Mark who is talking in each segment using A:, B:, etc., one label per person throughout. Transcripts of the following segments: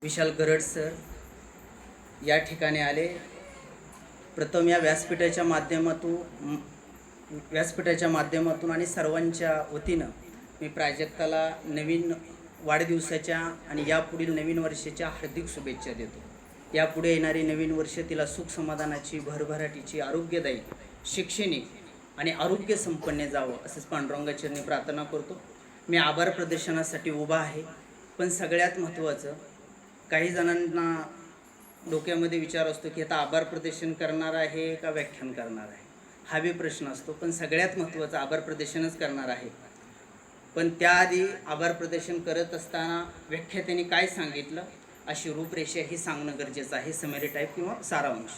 A: विशाल Garad sir या ठिकाणी आले. प्रथम या व्यासपीठाच्या माध्यमातून आणि सर्वांच्या वतीनं मी प्राजक्ताला नवीन वाढदिवसाच्या आणि यापुढील नवीन वर्षाच्या हार्दिक शुभेच्छा देतो. यापुढे येणारे नवीन वर्ष तिला सुख समाधानाची, भरभराटीची, आरोग्यदायी, शैक्षणिक आणि आरोग्य संपन्न जावं असंच पांडुरंगाचरणी प्रार्थना करतो. मी आभार प्रदर्शनासाठी उभा आहे. पण सगळ्यात महत्त्वाचं, काही जणांना डोक्यामध्ये विचार असतो की आता आभार प्रदर्शन करणार आहे का व्याख्यान करणार आहे, हा बी प्रश्न असतो. पण सगळ्यात महत्त्वाचं आभार प्रदर्शनच करणार आहे. पण त्याआधी आभार प्रदर्शन करत असताना व्याख्यात्याने काय सांगितलं अशी रूपरेषा ही सांगणं गरजेचं आहे. समरी टाईप किंवा सारांश.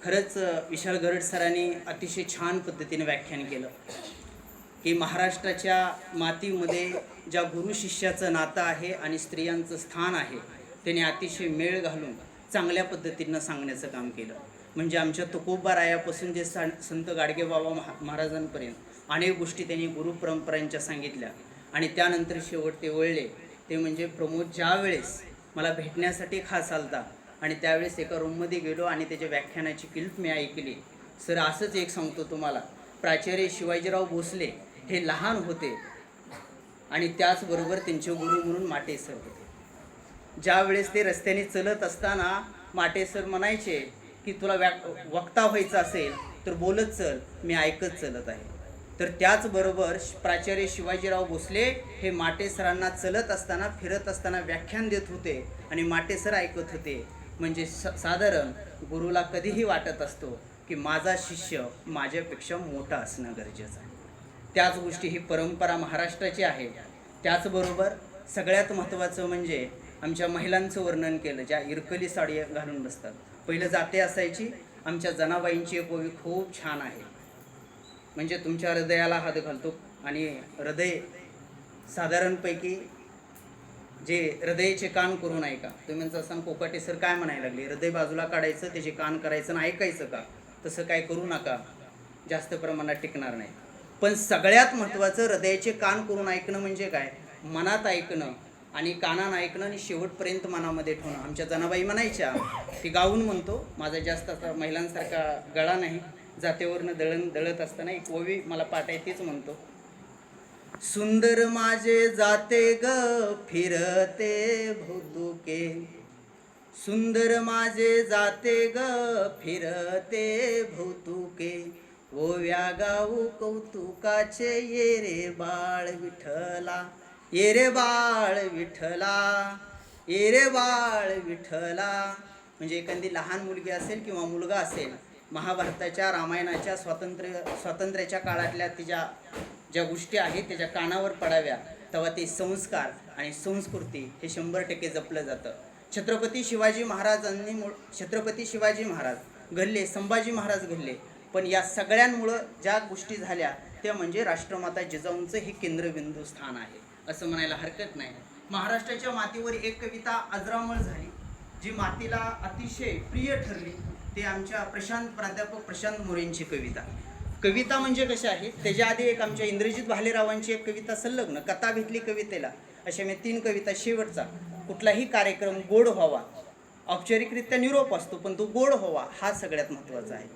A: खरंच विशाल गरड सरांनी अतिशय छान पद्धतीने व्याख्यान केलं की महाराष्ट्राच्या मातीमध्ये ज्या गुरु शिष्याचं नातं आहे आणि स्त्रियांचं स्थान आहे त्याने अतिशय मेळ घालून चांगल्या पद्धतीनं सांगण्याचं काम केलं. म्हणजे आमच्या तुकोबारायापासून जे संत गाडगेबाबा महाराजांपर्यंत अनेक गोष्टी त्यांनी गुरुपरंपरांच्या सांगितल्या. आणि त्यानंतर शेवट ते वळले ते म्हणजे प्रमोद ज्या वेळेस मला भेटण्यासाठी खास आलता आणि त्यावेळेस एका रूममध्ये गेलो आणि त्याच्या व्याख्यानाची क्लिप मी ऐकली. सर असंच एक सांगतो तुम्हाला, प्राचार्य शिवाजीराव भोसले हे लहान होते आणि त्याचबरोबर त्यांचे गुरु म्हणून माटे सर होते. ज्या वेळेस ते रस्त्याने चलत असताना माटे सर म्हणायचे की तुला वक्ता व्हायचं असेल तर बोलत चल, मी ऐकत चलत आहे. तर त्याचबरोबर प्राचार्य शिवाजीराव भोसले हे माटे सरांना चलत असताना, फिरत असताना व्याख्यान देत होते आणि माटे सर ऐकत होते. म्हणजे साधारण गुरुला कधीही वाटत असतो की माझा शिष्य माझ्यापेक्षा मोठा असणं गरजेचं आहे. त्याच गोष्टी ही परंपरा महाराष्ट्राची आहे. त्याचबरोबर सगळ्यात महत्त्वाचं म्हणजे आमच्या महिलांचं वर्णन केलं, ज्या इरकली साडी घालून बसतात. पहिलं जाते असायची. आमच्या जनाबाईंची एक ओवी खूप छान आहे. म्हणजे तुमच्या हृदयाला हात घालतो आणि हृदय साधारणपैकी जे हृदयाचे कान करून ऐका. तुम्ही म्हणता सांग कोकाटे सर काय म्हणायला लागले, हृदय बाजूला काढायचं, त्याचे कान करायचं आणि ऐकायचं का? तसं काय करू नका, जास्त प्रमाणात टिकणार नाही. पण सगळ्यात महत्त्वाचं हृदयाचे कान करून ऐकणं म्हणजे काय, मनात ऐकणं आणि कानानं ऐकणं आणि शेवटपर्यंत मनामध्ये ठेवणं. आमच्या जनाबाई म्हणायच्या, ती गाऊन म्हणतो, माझा जास्त असा महिलांसारखा गळा नाही, जातेवरनं दळत असताना एक ओवी मला पाठ आहे, तेच म्हणतो. सुंदर माझे जाते ग फिरते भौतुके, सुंदर माझे जाते ग फिरते भौतुके, ओव्या गाऊ कौतुकाचे ये रे बाळ विठ्ठला, ये रे बाळ विठ्ठला, ये रे बाळ विठ्ठला. म्हणजे एखादी लहान मुलगी असेल किंवा मुलगा असेल, महाभारताच्या, रामायणाच्या, स्वातंत्र्याच्या काळातल्या तिच्या ज्या गोष्टी आहेत त्याच्या कानावर पडाव्या, तेव्हा ते संस्कार आणि संस्कृती हे 100% जपलं जातं. छत्रपती शिवाजी महाराज घडले, संभाजी महाराज घडले, पण या सगळ्यांमुळं ज्या गोष्टी झाल्या त्या म्हणजे राष्ट्रमाता जिजाऊंचं हे केंद्रबिंदू स्थान आहे असं म्हणायला हरकत नाही. महाराष्ट्राच्या मातीवर एक कविता अजरामर झाली जी मातीला अतिशय प्रिय ठरली. ते आमच्या प्राध्यापक प्रशांत मोरेंची कविता म्हणजे कशी आहे, त्याच्या आधी एक आमच्या इंद्रजित भालेरावांची एक कविता संलग्न, कथा भेटली कवितेला, अशा मी 3 कविता. शेवटचा कुठलाही कार्यक्रम गोड व्हावा, औपचारिकरित्या निरोप असतो पण तो गोड व्हावा हा सगळ्यात महत्त्वाचा आहे.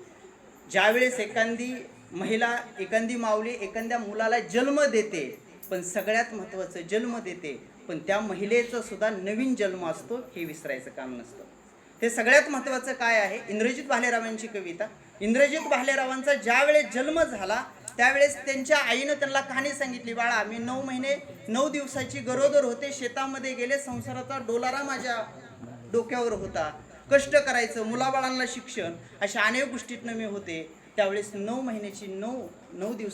A: ज्यावेळेस एखादी महिला, एखादी माऊली एखाद्या मुलाला जन्म देते, पण सगळ्यात महत्त्वाचं जन्म देते, पण त्या महिलेचा सुद्धा नवीन जन्म असतो हे विसरायचं काम नसतं. ते सगळ्यात महत्त्वाचं काय आहे, इंद्रजित भालेरावांची कविता. इंद्रजित भालेरावांचा ज्यावेळेस जन्म झाला त्यावेळेस त्यांच्या आईनं त्यांना कहाणी सांगितली, बाळा मी 9 महिने 9 दिवसाची गरोदर होते, शेतामध्ये गेले, संसाराचा डोलारा माझ्या डोक्यावर होता, कष्ट करायचं, मुलाबाळांना शिक्षण, अशा अनेक गोष्टीतनं मी होते. त्यावेळेस 9 महिन्याची 9 दिवसाची